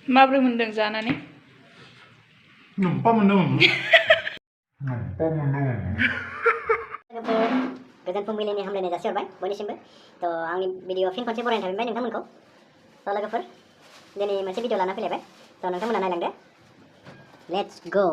माब्रै मोनदों जानानै? नम्पा मोनदों। गोजोन फुंबिलिनि हामलायनाय जासिहरबाय बयनिसिमबो। थ' आंनि भिडिअ फिन खनसे बरायनो थाफिनबाय नोंथांमोनखौ। थ' लोगोफोर दिनै मोनसे भिडिअ लाना फैलायबाय। थ' नोंथांमोना नायलांदो। Let's go.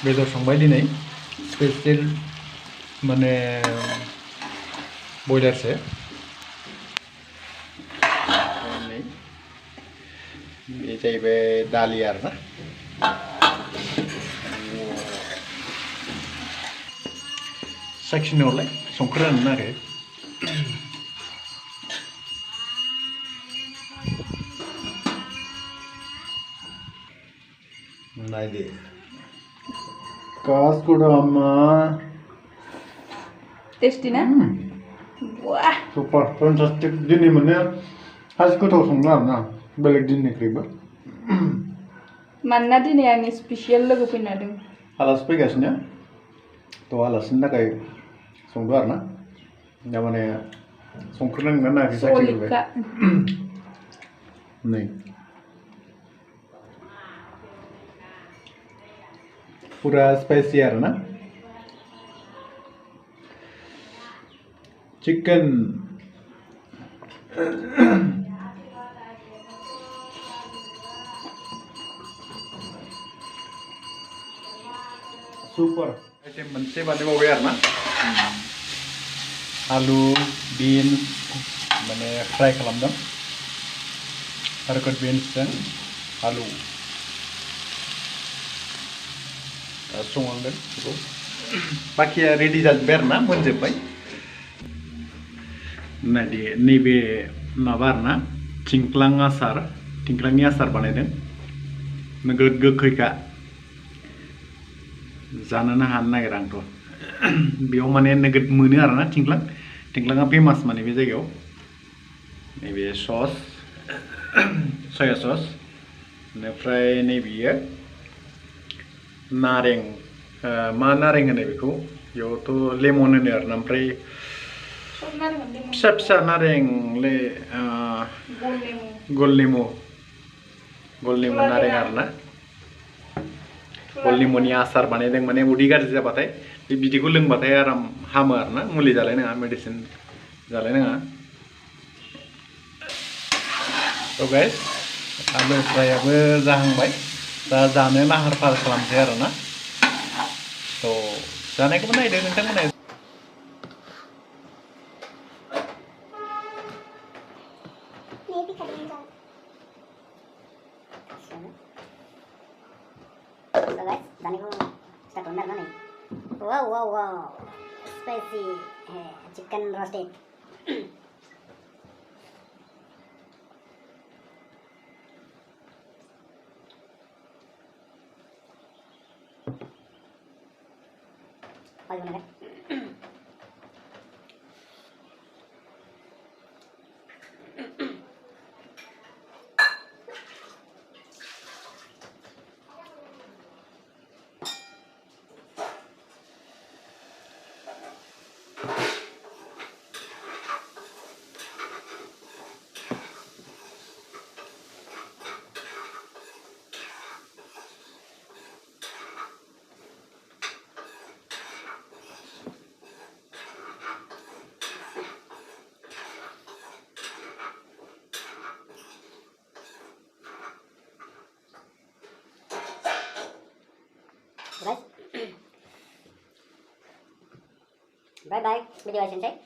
बेदर संबाय दिनै स्पेशल माने बयलारसो बे जाहैबाय दालि आरोना साखिनायावलाय संख्रियानो नाङाखै नायदो कास्कोड़ा अम्मा टेस्टी ना? वाह सुपर फैंटास्टिक दिनै माने हाज गोथाव संदों आरोना बेलेग दिननिख्रुइबो मानोना दिनै आंनि स्पेसियेल लोगो फैनो नागिरदों आलासि फैगासिनो थ' आलासिनि थाखाय संदो आरो ना दा माने संख्रि नांगोन नाङाखै साखिग्रोबाय Solika. नै पुरा स्पाइसि आरो ना चिकेन सुपर आइटेम मोनसे बानायबावबाय आरो ना आलु बिन्स माने फ्राय खालामदों हारकत बिन्सजों आलु दा संनांगोन बेखौ बाखिया रेडि जाजोब्बाय आरो ना मोनजोब्बाय नैबे माबा आरो ना थिंख्लांनि आसार बानायदों नोगोद गोखैखा जानोनो हानो नागिरा आंथ' बेयाव माने नोगोद मोनो आरो ना थिंख्लाङा फेमास माने बे जायगायाव नैबे सस सया सस बेनिफ्राय नैबेयो नारें मा नारें होनो बेखौ बेयावथ' लेमन होनो आरो ना ओमफ्राय फिसा फिसा नारें गल नेमु नारें आरो ना गल नेमुनि आसार बानायदों माने उदै गाज्रि जाबाथाय बे बिदैखौ लोंबाथाय आराम हामो आरो ना मुलि जालायनाङा मेडिसिन जालायनाङा थ' गाइस आलु फ्रायाबो जाहांबाय दा जानो लाहार फाहार खालामसै आरो ना थ' जानायखौबो नायदो नोंथांमोना जानायखौ स्टार्ट खालामदों आरोना नै wow spicy chicken roasted Bagaimana? Guys, bye bye. Video selesai.